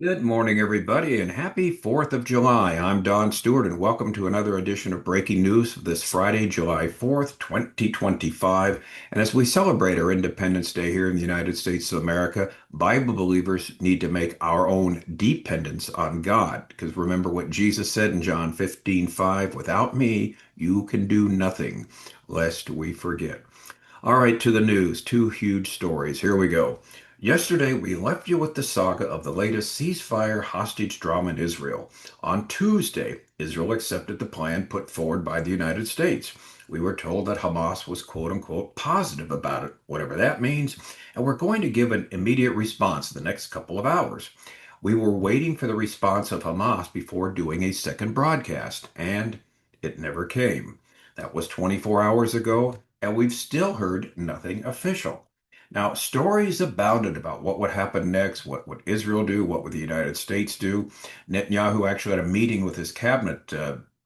Good morning, everybody, and happy 4th of July. I'm Don Stewart, and welcome to another edition of Breaking News this Friday, July 4th, 2025. And as we celebrate our Independence Day here in the United States of America, Bible believers need to make our own dependence on God. Because remember what Jesus said in John 15:5, without me, you can do nothing, lest we forget. All right, to the news. Two huge stories. Here we go. Yesterday, we left you with the saga of the latest ceasefire hostage drama in Israel. On Tuesday, Israel accepted the plan put forward by the United States. We were told that Hamas was quote unquote positive about it, whatever that means, and we're going to give an immediate response in the next couple of hours. We were waiting for the response of Hamas before doing a second broadcast, and it never came. That was 24 hours ago, and we've still heard nothing official. Now, stories abounded about what would happen next, what would Israel do, what would the United States do. Netanyahu actually had a meeting with his cabinet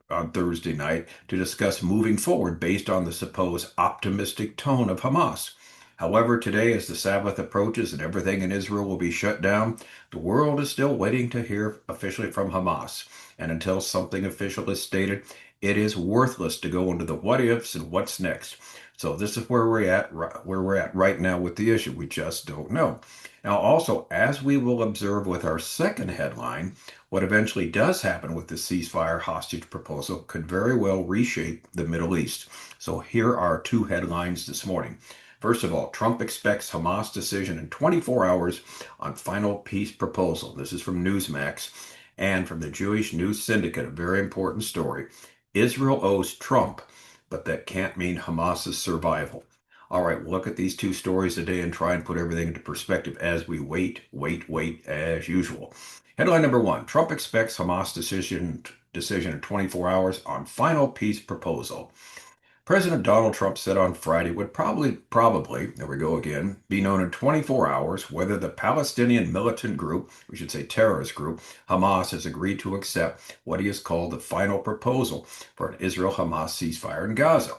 on Thursday night to discuss moving forward based on the supposed optimistic tone of Hamas. However, today, as the Sabbath approaches and everything in Israel will be shut down, the world is still waiting to hear officially from Hamas. And until something official is stated, it is worthless to go into the what ifs and what's next. So this is where we're at right now with the issue. We just don't know. Now, also, as we will observe with our second headline, what eventually does happen with the ceasefire hostage proposal could very well reshape the Middle East. So here are two headlines this morning. First of all, Trump expects Hamas decision in 24 hours on final peace proposal. This is from Newsmax and from the Jewish News Syndicate, a very important story. Israel owes Trump, but that can't mean Hamas's survival. All right, we'll look at these two stories today and try and put everything into perspective as we wait, as usual. Headline number one, Trump expects Hamas decision in 24 hours on final peace proposal. President Donald Trump said on Friday would probably, there we go again, be known in 24 hours whether the Palestinian militant group, we should say terrorist group, Hamas has agreed to accept what he has called the final proposal for an Israel-Hamas ceasefire in Gaza.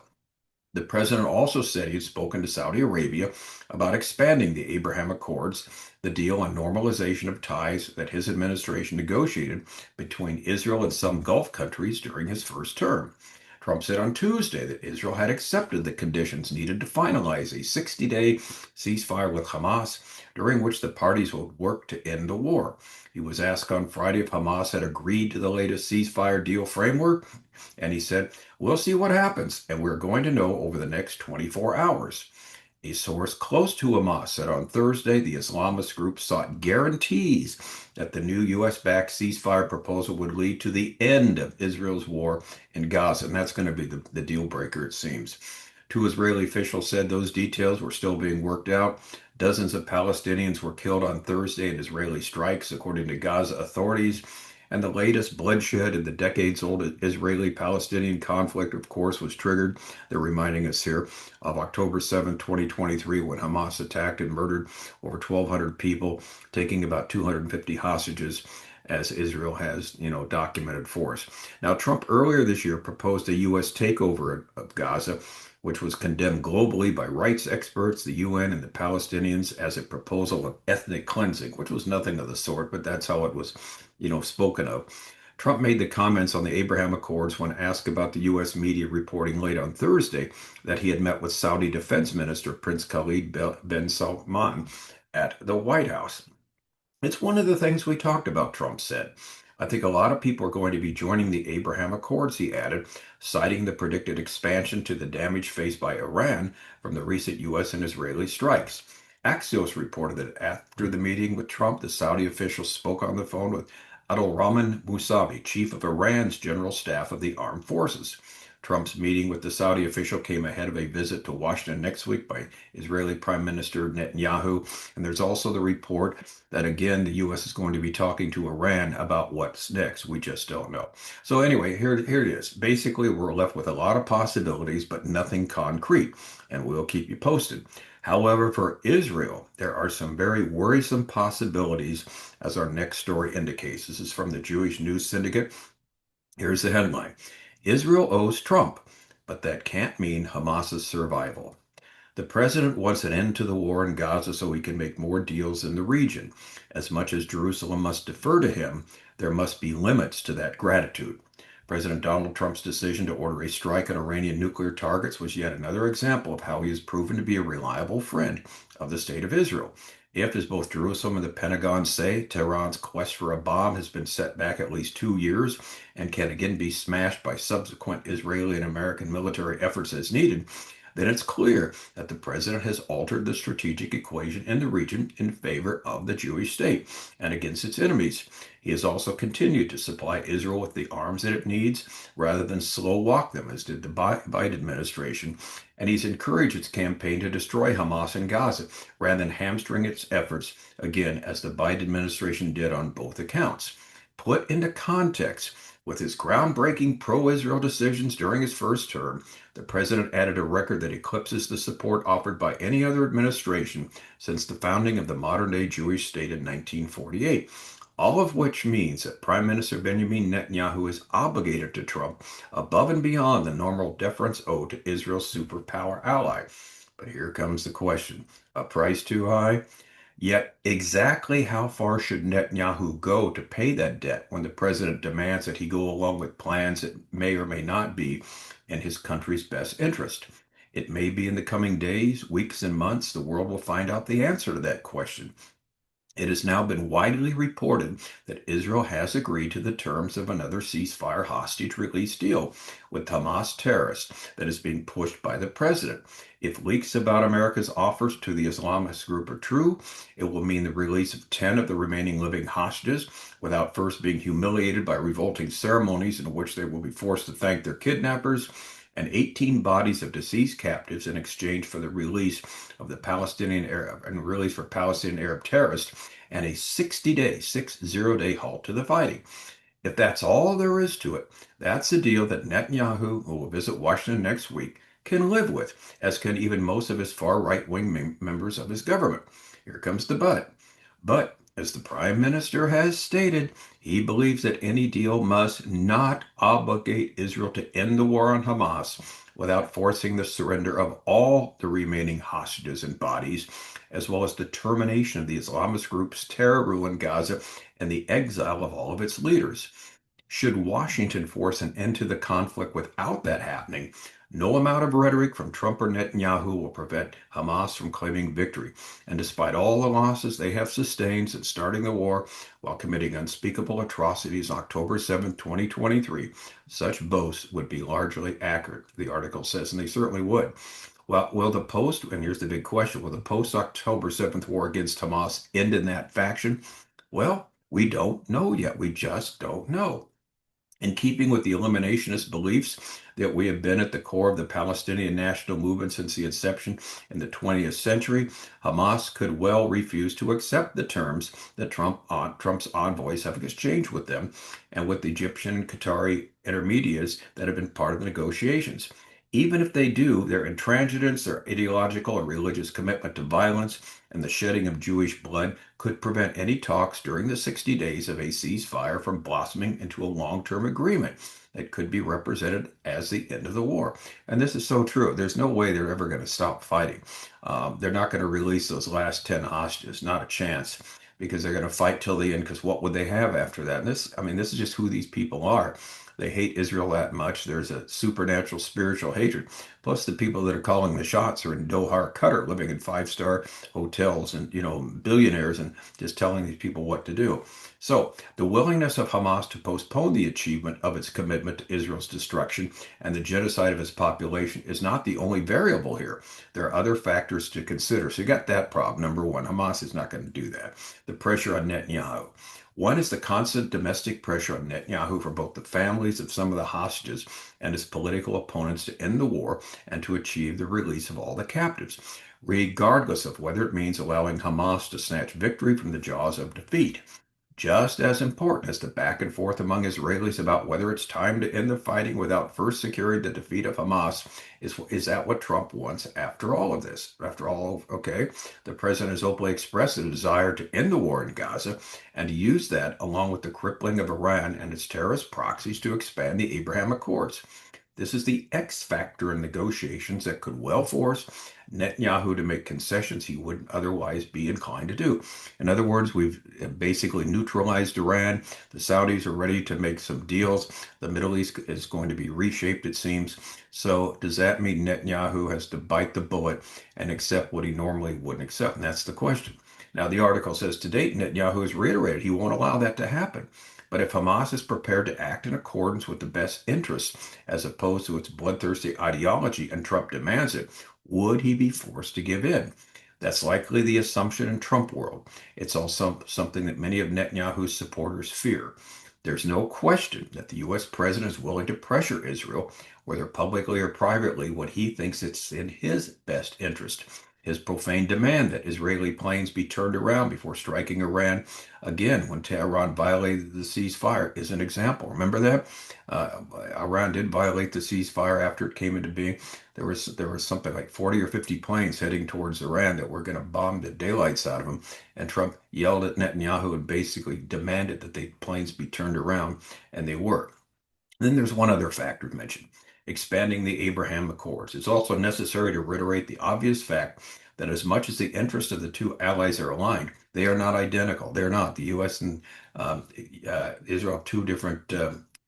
The president also said he had spoken to Saudi Arabia about expanding the Abraham Accords, the deal on normalization of ties that his administration negotiated between Israel and some Gulf countries during his first term. Trump said on Tuesday that Israel had accepted the conditions needed to finalize a 60-day ceasefire with Hamas, during which the parties would work to end the war. He was asked on Friday if Hamas had agreed to the latest ceasefire deal framework, and he said, "We'll see what happens, and we're going to know over the next 24 hours." A source close to Hamas said on Thursday the Islamist group sought guarantees that the new U.S.-backed ceasefire proposal would lead to the end of Israel's war in Gaza, and that's going to be the deal breaker, it seems. Two Israeli officials said those details were still being worked out. Dozens of Palestinians were killed on Thursday in Israeli strikes, according to Gaza authorities. And the latest bloodshed in the decades old Israeli Palestinian conflict, of course, was triggered. They're reminding us here of October 7, 2023, when Hamas attacked and murdered over 1,200 people, taking about 250 hostages, as Israel has, documented for us. Now, Trump earlier this year proposed a U.S. takeover of Gaza, which was condemned globally by rights experts, the UN, and the Palestinians as a proposal of ethnic cleansing, which was nothing of the sort, but that's how it was, spoken of. Trump made the comments on the Abraham Accords when asked about the U.S. media reporting late on Thursday that he had met with Saudi Defense Minister Prince Khalid bin Salman at the White House. It's one of the things we talked about, Trump said. I think a lot of people are going to be joining the Abraham Accords, he added, citing the predicted expansion to the damage faced by Iran from the recent U.S. and Israeli strikes. Axios reported that after the meeting with Trump, the Saudi official spoke on the phone with Abdulrahman Musavi, chief of Iran's general staff of the armed forces. Trump's meeting with the Saudi official came ahead of a visit to Washington next week by Israeli Prime Minister Netanyahu. And there's also the report that, again, the U.S. is going to be talking to Iran about what's next. We just don't know. So, anyway, here it is. Basically, we're left with a lot of possibilities, but nothing concrete. And we'll keep you posted. However, for Israel, there are some very worrisome possibilities, as our next story indicates. This is from the Jewish News Syndicate. Here's the headline: Israel owes Trump, but that can't mean Hamas's survival. The president wants an end to the war in Gaza so he can make more deals in the region. As much as Jerusalem must defer to him, there must be limits to that gratitude. President Donald Trump's decision to order a strike on Iranian nuclear targets was yet another example of how he has proven to be a reliable friend of the state of Israel. If, as both Jerusalem and the Pentagon say, Tehran's quest for a bomb has been set back at least 2 years and can again be smashed by subsequent Israeli and American military efforts as needed, then it's clear that the president has altered the strategic equation in the region in favor of the Jewish state and against its enemies. He has also continued to supply Israel with the arms that it needs rather than slow walk them, as did the Biden administration. And he's encouraged its campaign to destroy Hamas in Gaza rather than hamstring its efforts, again, as the Biden administration did on both accounts. Put into context, with his groundbreaking pro Israel decisions during his first term, the president added a record that eclipses the support offered by any other administration since the founding of the modern day Jewish state in 1948. All of which means that Prime Minister Benjamin Netanyahu is obligated to Trump above and beyond the normal deference owed to Israel's superpower ally. But here comes the question: a price too high? Yet, exactly how far should Netanyahu go to pay that debt when the president demands that he go along with plans that may or may not be in his country's best interest? It may be in the coming days, weeks, and months the world will find out the answer to that question. It has now been widely reported that Israel has agreed to the terms of another ceasefire hostage release deal with Hamas terrorists that is being pushed by the president. If leaks about America's offers to the Islamist group are true, it will mean the release of 10 of the remaining living hostages without first being humiliated by revolting ceremonies in which they will be forced to thank their kidnappers, and 18 bodies of deceased captives in exchange for the release of the Palestinian Arab and release for Palestinian Arab terrorists, and a 60-day halt to the fighting. If that's all there is to it, that's a deal that Netanyahu, who will visit Washington next week, can live with, as can even most of his far right-wing members of his government. Here comes the but. But, as the prime minister has stated, he believes that any deal must not obligate Israel to end the war on Hamas without forcing the surrender of all the remaining hostages and bodies, as well as the termination of the Islamist group's terror rule in Gaza and the exile of all of its leaders. Should Washington force an end to the conflict without that happening, no amount of rhetoric from Trump or Netanyahu will prevent Hamas from claiming victory. And despite all the losses they have sustained since starting the war while committing unspeakable atrocities on October 7, 2023, such boasts would be largely accurate, the article says, and they certainly would. Well, will the post, and here's the big question, will the post-October 7th war against Hamas end in that faction? Well, we don't know yet. We just don't know. In keeping with the eliminationist beliefs that we have been at the core of the Palestinian national movement since the inception in the 20th century, Hamas could well refuse to accept the terms that Trump's envoys have exchanged with them and with the Egyptian and Qatari intermediaries that have been part of the negotiations. Even if they do, their intransigence, their ideological or religious commitment to violence, and the shedding of Jewish blood could prevent any talks during the 60 days of a ceasefire from blossoming into a long-term agreement that could be represented as the end of the war. And this is so true. There's no way they're ever going to stop fighting. They're not going to release those last 10 hostages, not a chance, because they're going to fight till the end, because what would they have after that? And this is just who these people are. They hate Israel that much. There's a supernatural spiritual hatred. Plus, the people that are calling the shots are in Doha, Qatar, living in five-star hotels and, billionaires, and just telling these people what to do. So, the willingness of Hamas to postpone the achievement of its commitment to Israel's destruction and the genocide of its population is not the only variable here. There are other factors to consider. So, you got that problem. Number one, Hamas is not going to do that. The pressure on Netanyahu. One is the constant domestic pressure on Netanyahu for both the families of some of the hostages and his political opponents to end the war and to achieve the release of all the captives, regardless of whether it means allowing Hamas to snatch victory from the jaws of defeat. Just as important as the back and forth among Israelis about whether it's time to end the fighting without first securing the defeat of Hamas is that what Trump wants after all of this? After all, okay, the president has openly expressed a desire to end the war in Gaza and to use that along with the crippling of Iran and its terrorist proxies to expand the Abraham Accords. This is the X factor in negotiations that could well force Netanyahu to make concessions he wouldn't otherwise be inclined to do. In other words, we've basically neutralized Iran. The Saudis are ready to make some deals. The Middle East is going to be reshaped, it seems. So, does that mean Netanyahu has to bite the bullet and accept what he normally wouldn't accept? And that's the question. Now, the article says to date, Netanyahu has reiterated he won't allow that to happen. But if Hamas is prepared to act in accordance with the best interests as opposed to its bloodthirsty ideology and Trump demands it, would he be forced to give in? That's likely the assumption in Trump world. It's also something that many of Netanyahu's supporters fear. There's no question that the U.S. president is willing to pressure Israel, whether publicly or privately, when he thinks it's in his best interest. His profane demand that Israeli planes be turned around before striking Iran again when Tehran violated the ceasefire is an example. Remember that? Iran did violate the ceasefire after it came into being. There was something like 40 or 50 planes heading towards Iran that were going to bomb the daylights out of them. And Trump yelled at Netanyahu and basically demanded that the planes be turned around, and they were. Then there's one other factor to mention, expanding the Abraham Accords. It's also necessary to reiterate the obvious fact that as much as the interests of the two allies are aligned, they are not identical. They're not. The U.S. and Israel have two different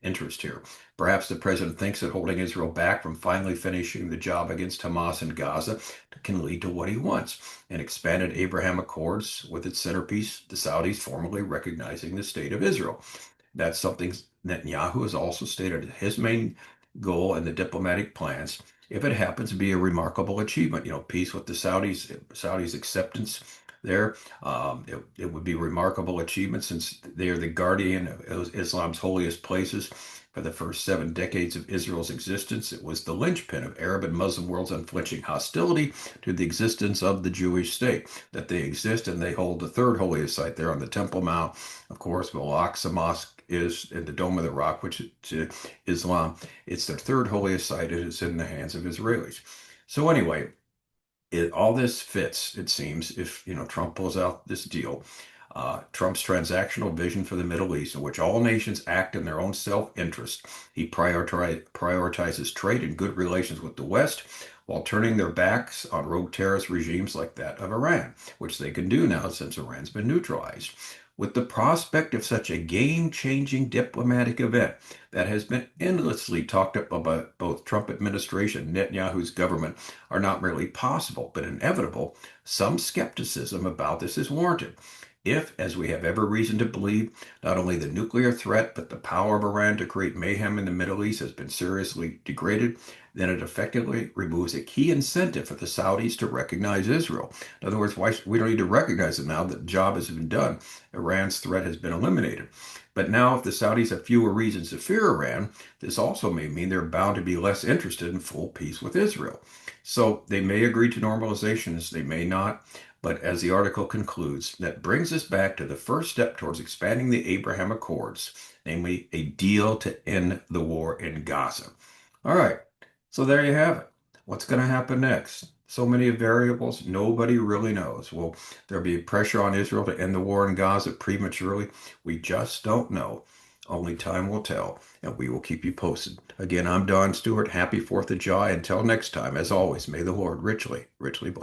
interests here. Perhaps the president thinks that holding Israel back from finally finishing the job against Hamas in Gaza can lead to what he wants, an expanded Abraham Accords with its centerpiece, the Saudis formally recognizing the state of Israel. That's something Netanyahu has also stated his main goal in the diplomatic plans. If it happens to be a remarkable achievement, peace with the Saudis' acceptance there, it would be a remarkable achievement since they are the guardian of Islam's holiest places. For the first 7 decades of Israel's existence, it was the linchpin of Arab and Muslim world's unflinching hostility to the existence of the Jewish state. That they exist and they hold the third holiest site there on the Temple Mount. Of course, Al-Aqsa Mosque is in the Dome of the Rock, which to Islam, it's their third holiest site. It is in the hands of Israelis. So anyway, all this fits, it seems, if Trump pulls out this deal. Trump's transactional vision for the Middle East, in which all nations act in their own self-interest. He prioritizes trade and good relations with the West while turning their backs on rogue terrorist regimes like that of Iran, which they can do now since Iran's been neutralized. With the prospect of such a game-changing diplomatic event that has been endlessly talked about by both Trump administration and Netanyahu's government are not merely possible, but inevitable, some skepticism about this is warranted. If, as we have every reason to believe, not only the nuclear threat, but the power of Iran to create mayhem in the Middle East has been seriously degraded, then it effectively removes a key incentive for the Saudis to recognize Israel. In other words, we don't need to recognize it now that the job has been done. Iran's threat has been eliminated. But now, if the Saudis have fewer reasons to fear Iran, this also may mean they're bound to be less interested in full peace with Israel. So they may agree to normalization as they may not. But as the article concludes, that brings us back to the first step towards expanding the Abraham Accords, namely a deal to end the war in Gaza. All right, so there you have it. What's going to happen next? So many variables, nobody really knows. Will there be pressure on Israel to end the war in Gaza prematurely? We just don't know. Only time will tell, and we will keep you posted. Again, I'm Don Stewart. Happy 4th of July. Until next time, as always, may the Lord richly, richly bless.